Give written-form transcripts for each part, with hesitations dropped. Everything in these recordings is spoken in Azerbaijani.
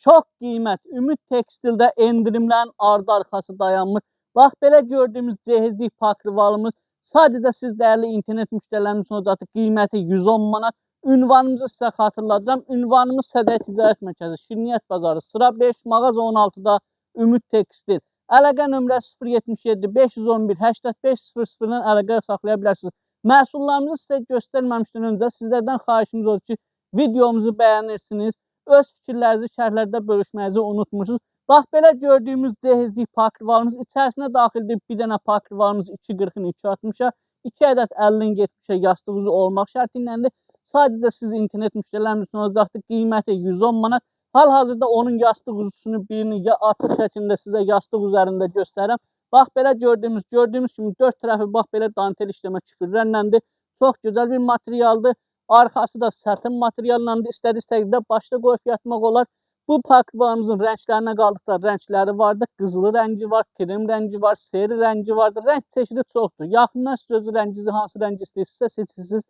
şok qiymət. Ümid Tekstildə endirimlərin ardı arxası dayanmır. Bax, belə gördüyümüz cehizlik pakrivalımız sadəcə siz dəyərli internet müştərilərimiz üçün olacaqdır. Qiyməti 110 manat. Ünvanımızı sizə xatırladıram. Ünvanımız Sədəy Ticarət Mərkəzi, Şirniyyət Bazarı, sıra 5, mağaza 16-da Ümid Tekstil. Əlaqə nömrəsi 077 511 8500-dan əlaqə saxlaya bilərsiniz. Məhsullarımızı sizə göstərməmişdən öncə sizlərdən xahişimiz olur ki, videomuzu bəyənirsiniz. Öz fikirlərinizi şərhlərdə bölüşməyizi unutmursunuz. Bax, belə gördüyümüz cehizlik pakrivalımız içərisinə daxildir. Bir dənə pakrivalımız 2.40-ın 2.60-a, 2 ədəd 50-in 70-ə yastıq uzu olmaq şərti iləndir. Sadəcə siz internet müştərilərimiz üçün olacaqdır. Qiyməti 110 manat. Hal-hazırda onun yastıq uzusunu birini açıq şəkildə sizə yastıq üzərində göstərirəm. Bax, belə gördüyümüz kimi 4 tərəfi bax belə dantel işləmə küpürlərləndir. Çox gözəl bir materialdır. Arxası da sətin materiallandı. İstədiyiniz təqdirdə başda qoyub yatmaq olar. Bu pakrivalımızın rənglərinə qaldıqda rəngləri vardır. Qızılı rəngi var, krem rəngi var, seri rəngi vardır. Rəng çeşidi çoxdur. Yaxından sözü rənginizi hansı rəng istəyirsinizsə seçirsiniz,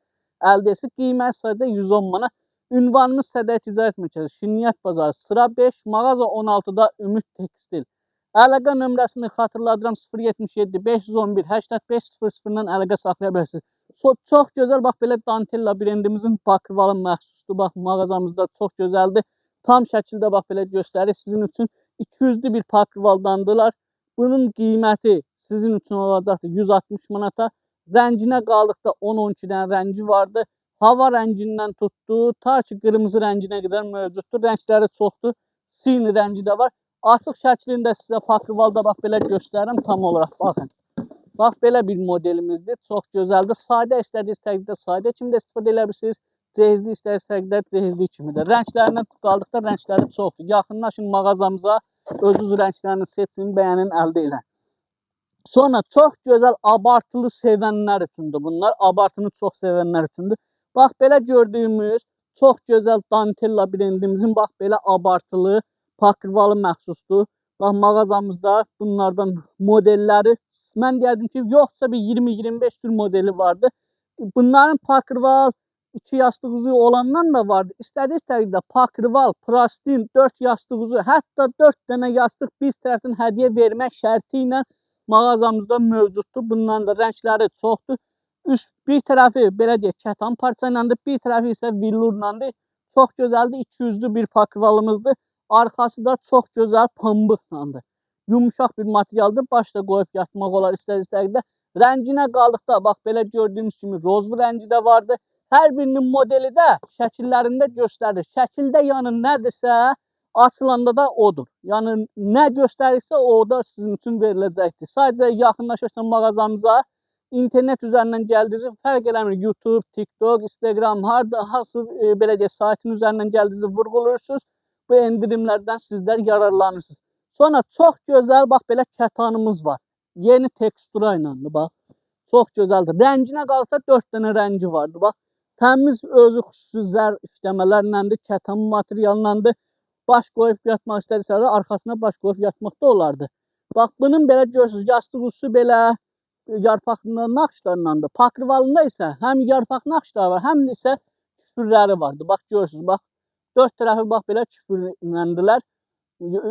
əldə edirsiniz. Qiymət sadəcə 110 manat. Ünvanımız Sədəy Ticarət Mərkəzi, Şirniyyət Bazarı, sıra 5, mağaza 16-da Ümid Tekstil. Əlaqə nömrəsini xatırladıram 077 511 8500-dan əlaqə saxlaya bilərsiniz. Çox gözəl, bax belə dantella brendimizin pakrivalı məxsusdur. Bax, mağazamızda çox gözəldir. Tam şəkildə bax belə göstərir. Sizin üçün 200'lü bir pakrivaldandılar. Bunun qiyməti sizin üçün olacaqdır 160 manata. Rənginə qaldıqda 10-12 dənə rəngi vardı. Hava rəngindən tutdu, ta ki qırmızı rənginə qədər mövcuddur. Rəngləri çoxdur. Sini rəngi də var. Açıq şəklində sizə pakrivalda bax belə göstərirəm tam olaraq. Baxın. Bax, belə bir modelimizdir. Çox gözəldir. Sadə istədiyiniz təqdirdə sadə kimi də istifadə edə bilirsiniz. Cehizli istədiyiniz təqdirdə cehizli kimi də. Rənglərindən qaldıqda rəngləri çoxdur. Yaxınlaşın mağazamıza, özünüz rənglərini seçin, bəyənin, əldə edin. Sonra çox gözəl abartılı sevənlər üçündür bunlar. Abartını çox sevənlər üçündür. Bax, belə gördüyümüz çox gözəl dantella brendimizin bax belə abartılı pakrivalı məxsusdur. Bax, mağazamızda bunlardan modelləri, mən deyərdim ki, yoxsa bir 20-25 tür modeli vardı. Bunların pakrival 2 yastıq uzu olandan da vardı. İstədiyiniz təqdirdə pakrival, plastin, 4 yastıq uzu, hətta 4 dənə yastıq biz tərəfdən hədiyyə vermək şərti ilə mağazamızda mövcuddur. Bunların da rəngləri çoxdur. Üst bir tərəfi belə deyək, kətan parça ilədir, bir tərəfi isə villurlandır. Çox gözəldir, 200'lü bir pakrivalımızdır. Arxası da çox gözəl pambıqlandır. Yumuşaq bir materialdır. Başda qoyub yatmaq olar istədiyiniz təqdirdə. Rənginə qaldıqda bax belə gördüyünüz kimi rozlu rəngi də vardı. Hər birinin modeli də şəkillərində göstərir. Şəkildə yəni nədirsə, açılanda da odur. Yəni nə göstərirsə o da sizin üçün veriləcəkdir. Sadəcə yaxınlaşırsan mağazamıza, internet üzərindən gəldiyinizi fərq eləmir. YouTube, TikTok, Instagram, hansı belə deyək, saytın üzərindən gəldiyinizi vurğulursunuz. Bu endirimlərdən sizlər yararlanırsınız. Sonra çox gözəl bax belə kətanımız var. Yeni tekstura ilə bax. Çox gözəldir. Rənginə qalsa 4 dənə rəngi vardı bax. Təmiz özü xüsusi zər işləmələrləndir, kətan materiallandır. Baş qoyub yatmaq istədirsələr arxasına baş qoyub yatmaq da olardı. Bax, bunun belə görürsünüz, yastıq uzusu belə yarpaq naxışlarındandır. Pakrivalında isə həm yarpaq naxışları var, həm isə küpürləri vardı. Bax, görürsünüz, bax. 4 tərəfi bax belə küpürləndilər.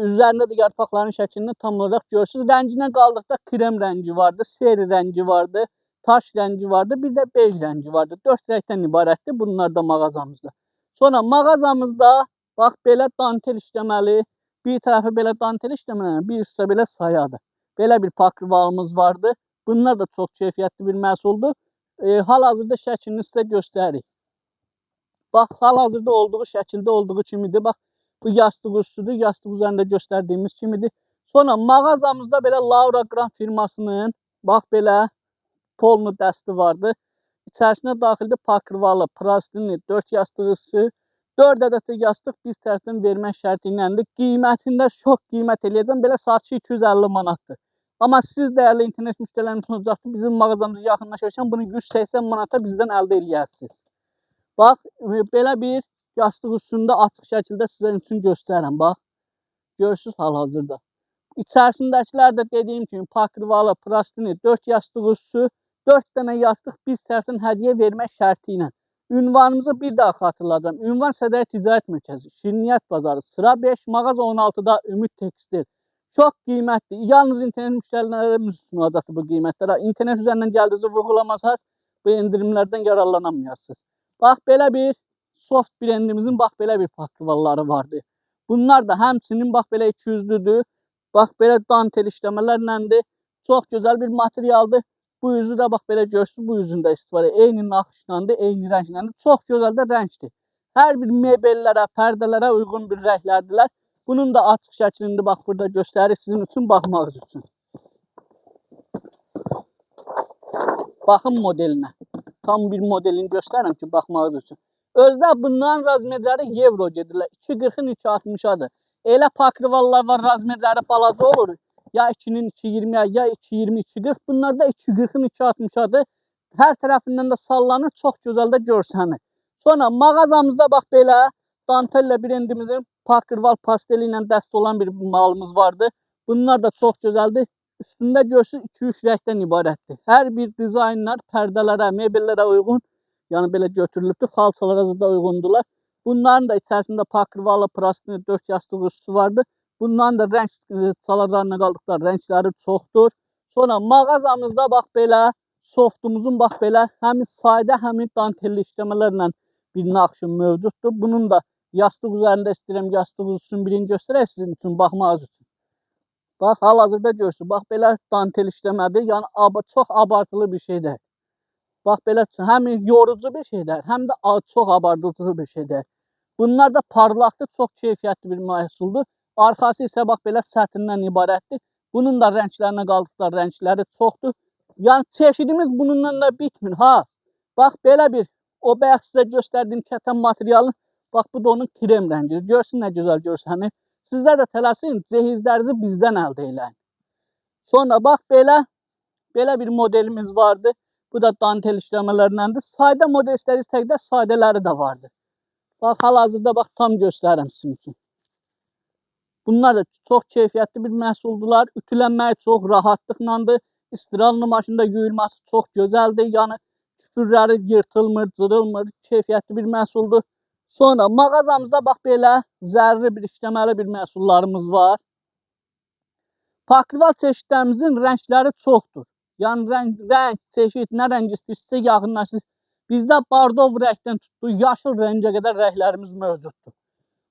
Üzərində də yarpaqların şəklini tam olaraq görürsünüz. Rənginə qaldıqda krem rəngi vardı, seri rəngi vardı, taş rəngi vardı, bir də bej rəngi vardı. 4 rəngdən ibarətdir bunlar da mağazamızda. Sonra mağazamızda bax belə dantel işləməli, bir tərəfi belə dantel işləməli, bir üstə belə sayadır. Belə bir pakrivalımız vardı. Bunlar da çox keyfiyyətli bir məhsuldur. Hal-hazırda şəklini sizə göstəririk. Bax, hal-hazırda olduğu şəkildə olduğu kimidir. Bax, bu yastıq üstüdür. Yastıq üzərində göstərdiyimiz kimidir. Sonra mağazamızda belə Laura Grant firmasının bax belə polnu dəsti vardı. İçərisinə daxildə pakrivalı, plastinli, 4 yastıqısı, 4 ədəd də yastıq biz tərəfdən vermək şərti iləndir. Qiymətində şok qiymət eləyəcəm. Belə saatçı 250 manatdır. Amma siz dəyərli internet müştərilərimiz olacaqdır. Bizim mağazamıza yaxınlaşırsan bunu 180 manata bizdən əldə eləyərsiniz. Bax, belə bir yastıq üstündə açıq şəkildə sizin üçün göstərirəm. Bax, görürsünüz hal-hazırda. İçərisindəkilər də dediyim kimi pakrivalı, plastini, 4 yastıq üstü, 4 dənə yastıq biz tərəfdən hədiyyə vermək şərti ilə. Ünvanımızı bir daha xatırladım. Ünvan Sədəyə Ticarət Mərkəzi, Şirniyyat Bazarı, sıra 5, mağaza 16-da Ümid Tekstil. Çox qiymətli. Yalnız internet müştərilərimiz üçün olacaqdır bu qiymətlərə. İnternet üzərindən gəldiyinizi vurğulamasanız bu endirimlərdən yararlanamayasınız. Bax, belə bir soft brendimizin bax belə bir paklıvalları vardı. Bunlar da həmçinin bax belə 200'lüdür. Bax belə dantel işləmələrləndir. Çox gözəl bir materialdır. Bu yüzü də bax belə görürsünüz, bu yüzündə istifadə. Eyni naxışlandır, eyni rəngləndir. Çox gözəl də rəngdir. Hər bir mebellərə, pərdələrə uyğun bir rənglərdilər. Bunun da açıq şəklində bax burada göstərir sizin üçün baxmağınız üçün. Baxın modelinə. Tam bir modelini göstərirəm ki, baxmağınız üçün. Özdə bunların razmerləri euro gedirlər. 2.40-ın 2.60'adır. Elə pakrivallar var, razmerləri balaca olur. Ya 2'nin 2.20'ya, ya 2.20, 2.40. Bunlar da 2.40'ın 2.60'adır. Hər tərəfindən də sallanır, çox gözəl də görsənir. Sonra mağazamızda bax belə dantellə brendimizin pakrival pasteli ilə dəst olan bir malımız vardı. Bunlar da çox gözəldir. Üstündə görsünüz 2-3 rəngdən ibarətdir. Hər bir dizaynlar pərdələrə, mebellərə uyğun, yəni belə götürülübdür. Xalçalara da uyğundular. Bunların da içərisində pakrivalı, plastini, 4 yastıq üstü vardı. Bunların da rəng salarlarına qaldıqlar, rəngləri çoxdur. Sonra mağazamızda bax belə softumuzun bax belə həmin sadə, həmin dantelli işləmələrlə bir naxışı mövcuddur. Bunun da yastıq üzərində istəyirəm, yastıq üçün birini göstərək sizin üçün, baxmağınız üçün. Bax, hal-hazırda görürsünüz, bax belə dantel işləmədir, yəni çox abartılı bir şeydir. Bax belə həm yorucu bir şeydir, həm də çox abartıcı bir şeydir. Bunlar da parlaqdır, çox keyfiyyətli bir məhsuldur. Arxası isə bax belə sətindən ibarətdir. Bunun da rənglərinə qaldıqlar, rəngləri çoxdur. Yəni çeşidimiz bununla da bitmir. Ha, bax belə bir, o bayaq sizə göstərdiyim kətən materialın, bax bu da onun krem rəngidir. Görsün nə gözəl görsənir. Sizlər də tələsin, cehizlərinizi bizdən əldə eləyin. Sonra bax belə bir modelimiz vardı. Bu da dantel işləmələrindəndir. Sadə model istədiyiniz təqdirdə sadələri də vardı. Bax, hal-hazırda bax tam göstərirəm sizin üçün. Bunlar da çox keyfiyyətli bir məhsuldular. Ütülənməyi çox rahatlıqlandır. İstirallı maşında yuyulması çox gözəldir. Yəni küpürləri yırtılmır, cırılmır. Keyfiyyətli bir məhsuldur. Sonra mağazamızda bax belə zərri bir işləməli bir məhsullarımız var. Pakrival çeşidlərimizin rəngləri çoxdur. Yəni rəng, çeşid, nə rəng istəyirsə yaxınlaşır. Bizdə bardov rəngdən tutdu, yaşıl rəngə qədər rənglərimiz mövcuddur.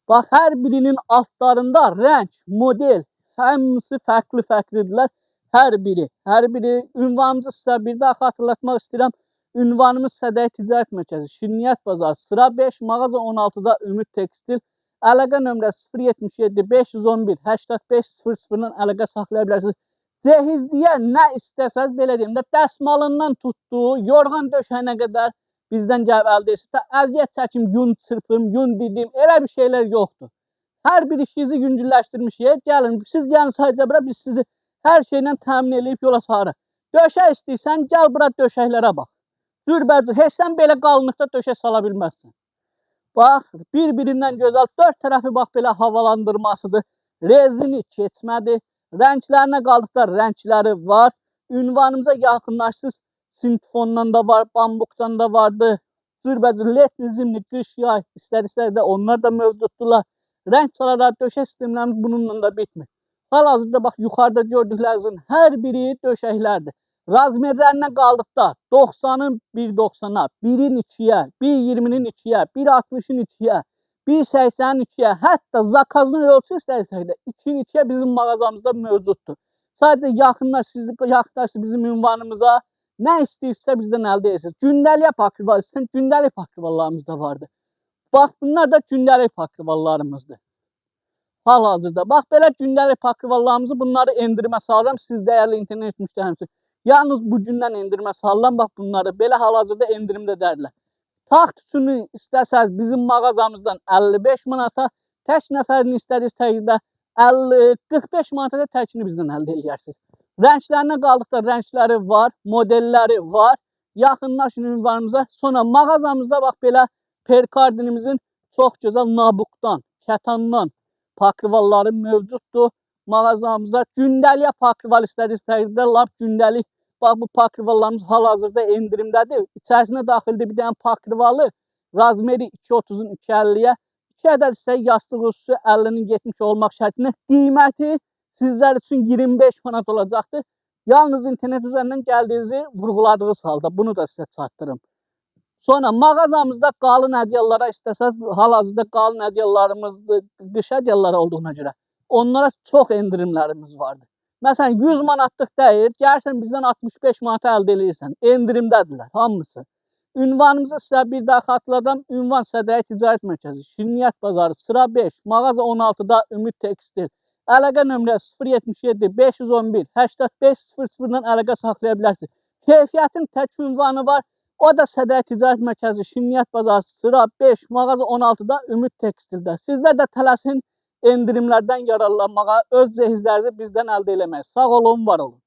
Bax, hər birinin altlarında rəng, model, hamısı fərqli-fərqlidirlər. Hər biri. Ünvanımızı sizə bir daha xatırlatmaq istəyirəm. Ünvanımız Sədəyə Ticarət Mərkəzi, Şirniyyat Bazarı, sıra 5, mağaza 16-da Ümid Tekstil. Əlaqə nömrəsi 077 511 85 00-dan əlaqə saxlaya bilərsiniz. Cehizliyə nə istəsəz, belə deyim də, dəsmalından tutdu, yorğan döşəyinə qədər bizdən gəlib əldə edirsə, əziyyət çəkim, yun çırpım, yun didim, elə bir şeylər yoxdur. Hər bir işinizi yüngülləşdirmişik. Gəlin, siz gəlin sadəcə bura, biz sizi hər şeylə təmin edib yola sarı. Döşək istəyirsən, gəl bura döşəklərə bax. Cürbəcür, heç sən belə qalınlıqda döşək sala bilməzsən. Bax, bir-birindən gözəl, 4 tərəfi bax belə havalandırmasıdır. Rezini keçmədir. Rənglərinə qaldıqlar, rəngləri var. Ünvanımıza yaxınlaşsınız. Sintifondan da var, bambukdan da vardı. Cürbəcür, led nizimli, qış, yay, istər-istər də onlar da mövcuddurlar. Rəng çalarlar, döşək sistemlərimiz bununla da bitmir. Hal-hazırda bax, yuxarıda gördüklərinizin hər biri döşəklərdir. Razmerlərinə qaldıqda 90'ın 1.90'a, 1'in 2'yə, 1.20'nin 2'yə, 1.60'ın 2'yə, 1.80'ın 2'yə, hətta zakazlı ölçü istəyirsək də 2'nin 2'yə bizim mağazamızda mövcuddur. Sadəcə yaxınlaşsınız bizim ünvanımıza, nə istəyirsə bizdən əldə edirsiniz. Gündəlik pakrival istəyirsən, gündəlik pakrivallarımız da vardır. Bax, bunlar da gündəlik pakrivallarımızdır. Hal-hazırda. Bax, belə gündəlik pakrivallarımızı bunları endirimə salıram siz dəyərli internet müştərimiz. Yalnız bugündən endirmə salıram, bax bunları belə hal-hazırda endirimdə dərlər. Taxt üçünü istəsəz bizim mağazamızdan 55 manata, tək nəfərini istədiyiniz təqdirdə 45 manata da təkini bizdən əldə edərsiniz. Rənglərinə qaldıqda rəngləri var, modelləri var. Yaxınlaşın ünvanımıza. Sonra mağazamızda bax belə perkardinimizin çox gözəl nabukdan, kətandan pakrivalları mövcuddur. Mağazamızda gündəlik pakrival istədiyiniz təqdirdə lap gündəlik. Bax, bu pakrivallarımız hal-hazırda endirimdədir. İçərisinə daxildə bir dənə pakrivalı Razmeri 2.30'un 2.50'yə, 2 ədəd isə yastıq üstü 50'nin 70 olmaq şərtinə qiyməti sizlər üçün 25 manat olacaqdır. Yalnız internet üzərindən gəldiyinizi vurğuladığınız halda bunu da sizə çatdırım. Sonra mağazamızda qalın ədyallara istəsəz, hal-hazırda qalın ədyallarımızdır, qış ədyalları olduğuna görə onlara çox endirimlərimiz vardır. Məsələn, 100 manatlıq deyil, gəlsən bizdən 65 manata əldə edirsən. Endirimdədirlər hamısı. Ünvanımızı sizə bir daha xatırladım. Ünvan Sədrəyi Ticarət Mərkəzi, Şirniyyat Bazarı, sıra 5, mağaza 16-da Ümid Tekstil. Əlaqə nömrəsi 077 511 8500-dan əlaqə saxlaya bilərsiniz. Keyfiyyətin tək ünvanı var. O da Sədrəyi Ticarət Mərkəzi, Şirniyyat Bazarı, sıra 5, mağaza 16-da Ümid Tekstildə. Sizlər də tələsin endirimlərdən yararlanmağa, öz cehizlərinizi bizdən əldə eləmək. Sağ olun, var olun.